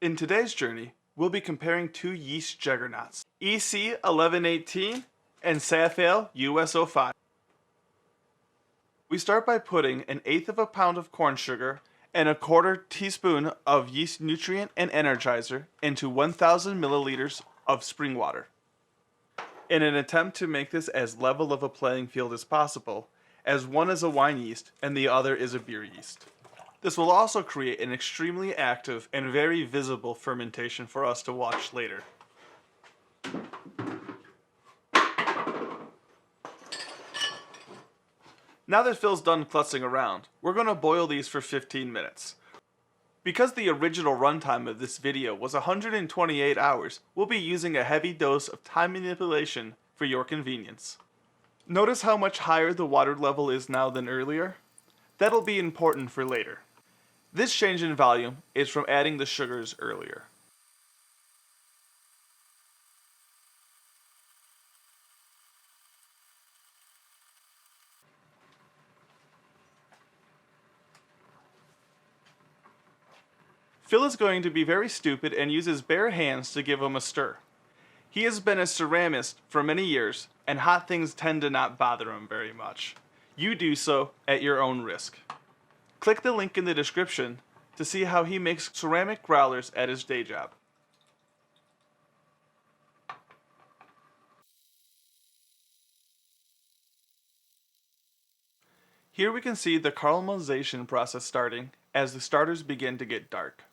In today's journey, we'll be comparing two yeast juggernauts, EC-1118 and Safale US-S05. We start by putting 1/8 pound of corn sugar and 1/4 teaspoon of yeast nutrient and energizer into 1000 milliliters of spring water. In an attempt to make this as level of a playing field as possible, as one is a wine yeast and the other is a beer yeast. This will also create an extremely active and very visible fermentation for us to watch later. Now that Phil's done klutzing around, we're going to boil these for 15 minutes. Because the original runtime of this video was 128 hours, we'll be using a heavy dose of time manipulation for your convenience. Notice how much higher the water level is now than earlier? That'll be important for later. This change in volume is from adding the sugars earlier. Phil is going to be very stupid and use his bare hands to give him a stir. He has been a ceramist for many years, and hot things tend to not bother him very much. You do so at your own risk. Click the link in the description to see how he makes ceramic growlers at his day job. Here we can see the caramelization process starting as the starters begin to get dark.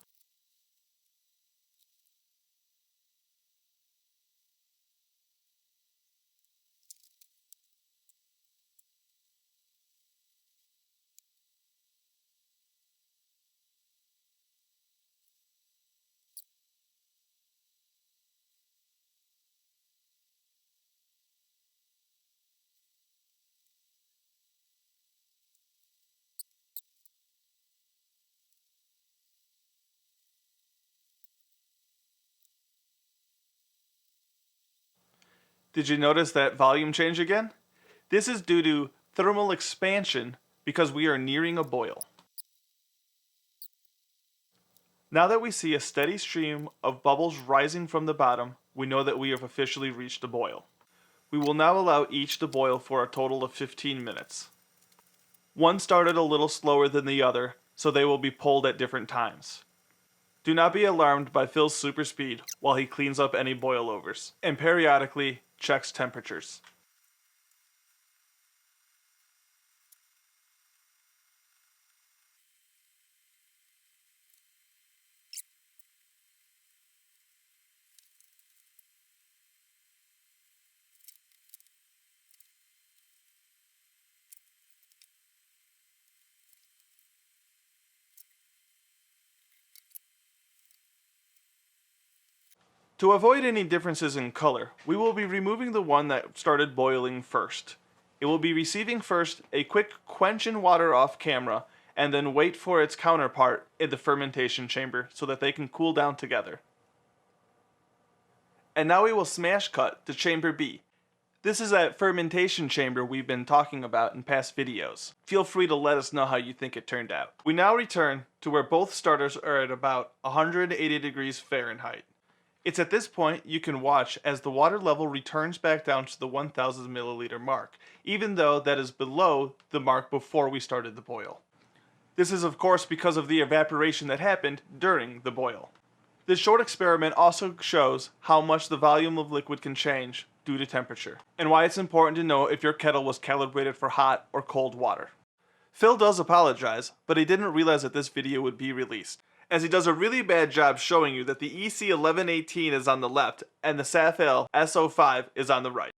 Did you notice that volume change again? This is due to thermal expansion because we are nearing a boil. Now that we see a steady stream of bubbles rising from the bottom, we know that we have officially reached a boil. We will now allow each to boil for a total of 15 minutes. One started a little slower than the other, so they will be pulled at different times. Do not be alarmed by Phil's super speed while he cleans up any boilovers, and periodically checks temperatures. To avoid any differences in color, we will be removing the one that started boiling first. It will be receiving first a quick quench in water off camera, and then wait for its counterpart in the fermentation chamber so that they can cool down together. And now we will smash cut to Chamber B. This is that fermentation chamber we've been talking about in past videos. Feel free to let us know how you think it turned out. We now return to where both starters are at about 180 degrees Fahrenheit. It's at this point you can watch as the water level returns back down to the 1000 milliliter mark, even though that is below the mark before we started the boil. This is of course because of the evaporation that happened during the boil. This short experiment also shows how much the volume of liquid can change due to temperature, and why it's important to know if your kettle was calibrated for hot or cold water. Phil does apologize, but he didn't realize that this video would be released, as he does a really bad job showing you that the EC-1118 is on the left and the Safale S05 is on the right.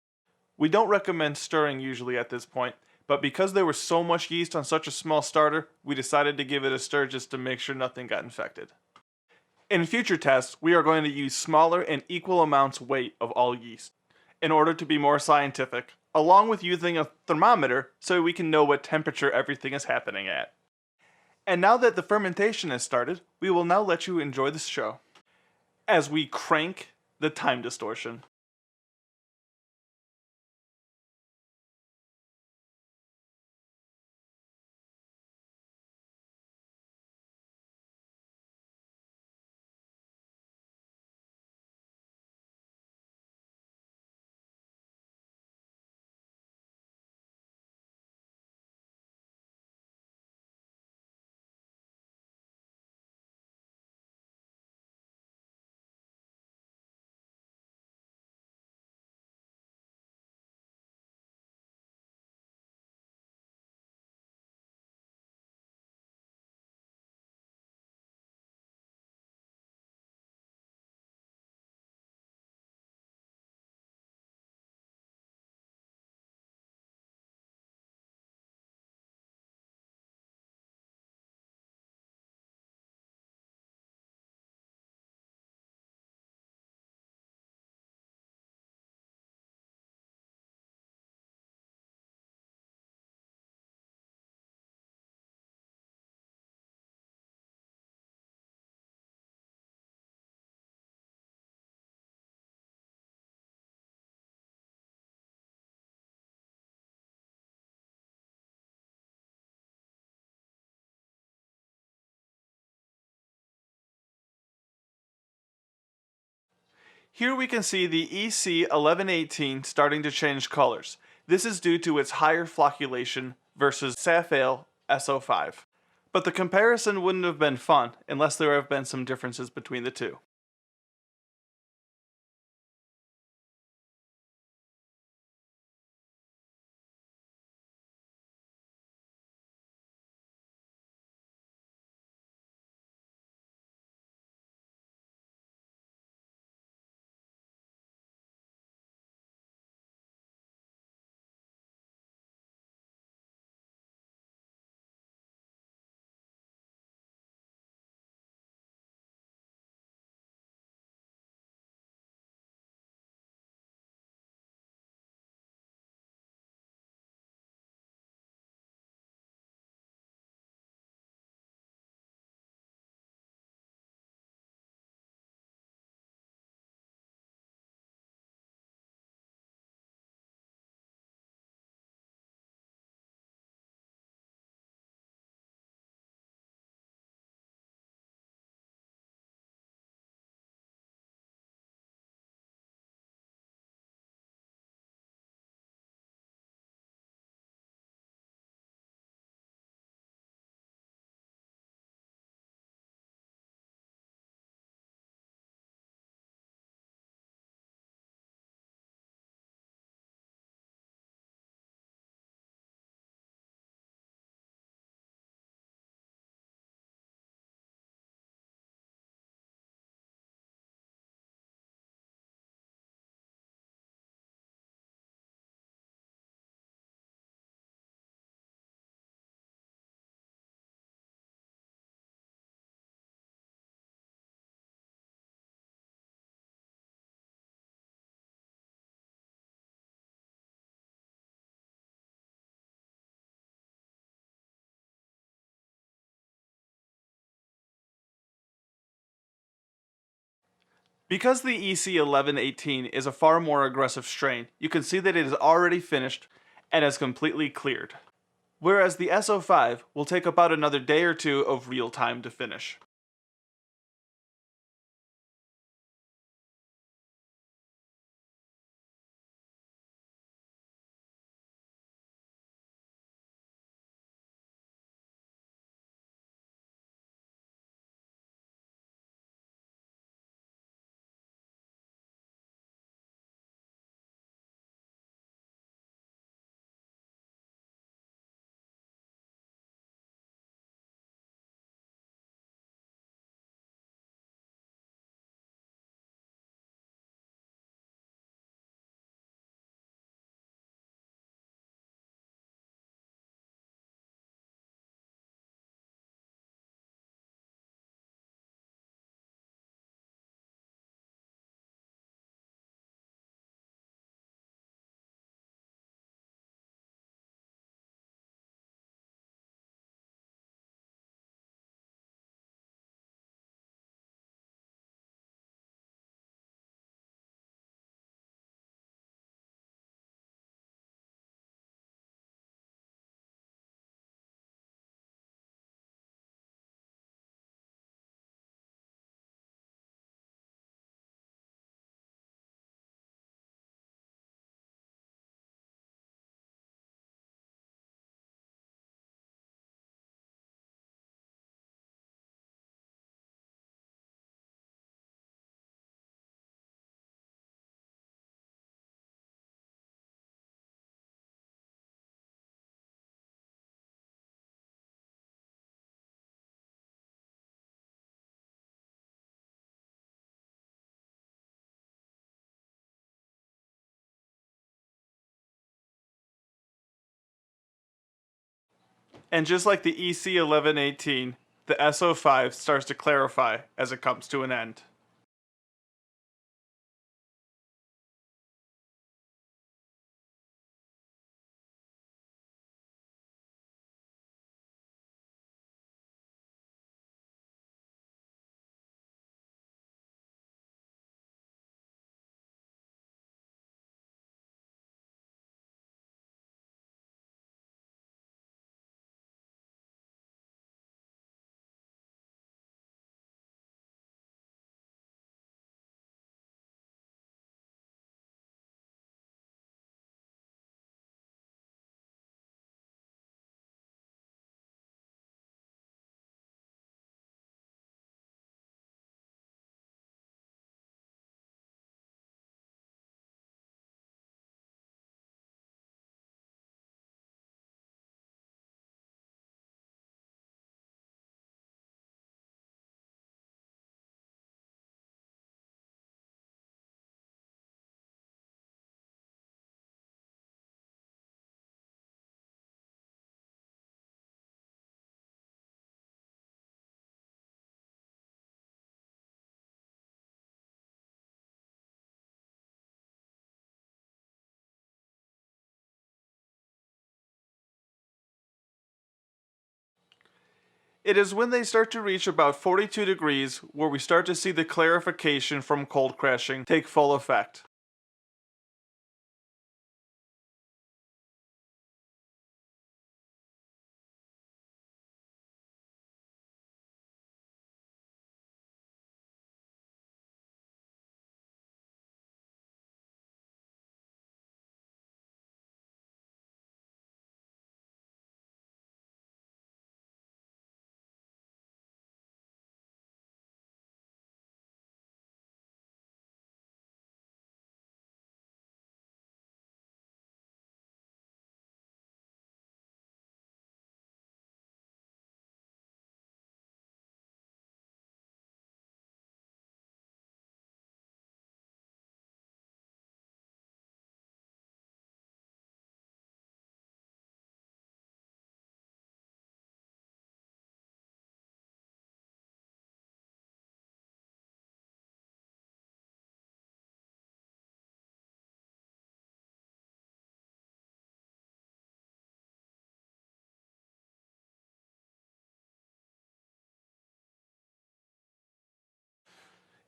We don't recommend stirring usually at this point, but because there was so much yeast on such a small starter, we decided to give it a stir just to make sure nothing got infected. In future tests, we are going to use smaller and equal amounts weight of all yeast, in order to be more scientific, along with using a thermometer so we can know what temperature everything is happening at. And now that the fermentation has started, we will now let you enjoy the show as we crank the time distortion. Here we can see the EC-1118 starting to change colors. This is due to its higher flocculation versus Safale-S05. But the comparison wouldn't have been fun unless there have been some differences between the two. Because the EC-1118 is a far more aggressive strain, you can see that it is already finished and has completely cleared. Whereas the S05 will take about another day or two of real time to finish. And just like the EC-1118, the S05 starts to clarify as it comes to an end. It is when they start to reach about 42 degrees where we start to see the clarification from cold crashing take full effect.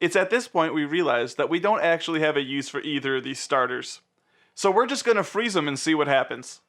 It's at this point we realize that we don't actually have a use for either of these starters. So we're just gonna freeze them and see what happens.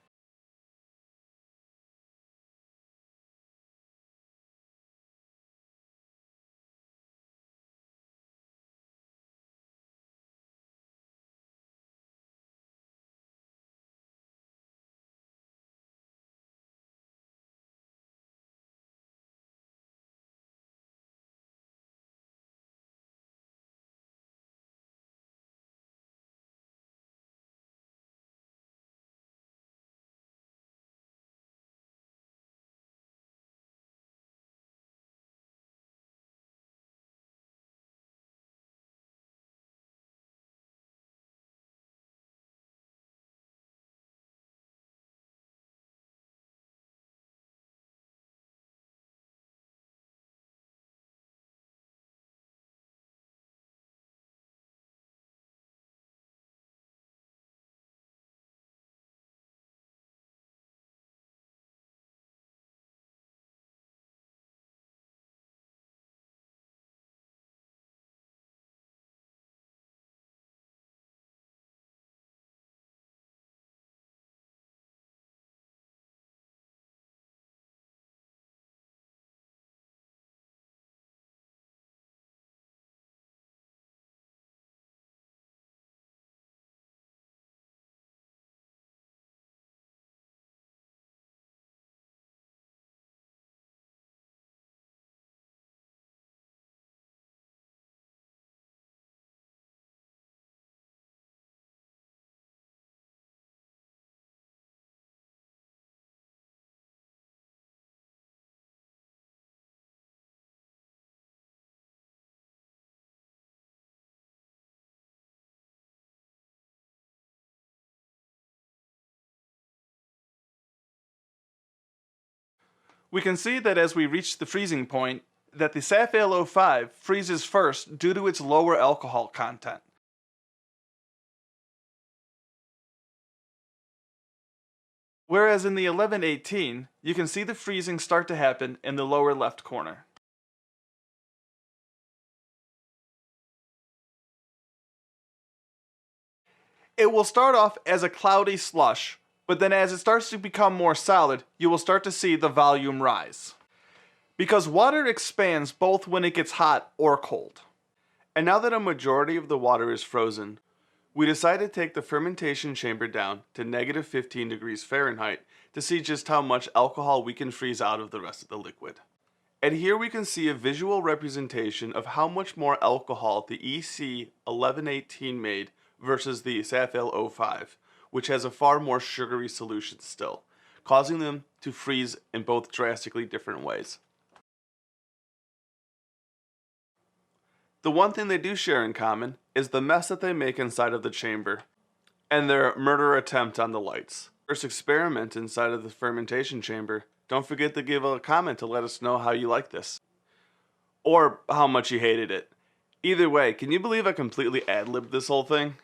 We can see that as we reach the freezing point, that the Safale-05 freezes first due to its lower alcohol content. Whereas in the 1118, you can see the freezing start to happen in the lower left corner. It will start off as a cloudy slush, but then as it starts to become more solid, you will start to see the volume rise. Because water expands both when it gets hot or cold. And now that a majority of the water is frozen, we decided to take the fermentation chamber down to negative 15 degrees Fahrenheit to see just how much alcohol we can freeze out of the rest of the liquid. And here we can see a visual representation of how much more alcohol the EC-1118 made versus the Safale-05, which has a far more sugary solution still, causing them to freeze in both drastically different ways. The one thing they do share in common is the mess that they make inside of the chamber, and their murder attempt on the lights. First experiment inside of the fermentation chamber. Don't forget to give a comment to let us know how you like this. Or how much you hated it. Either way, can you believe I completely ad-libbed this whole thing?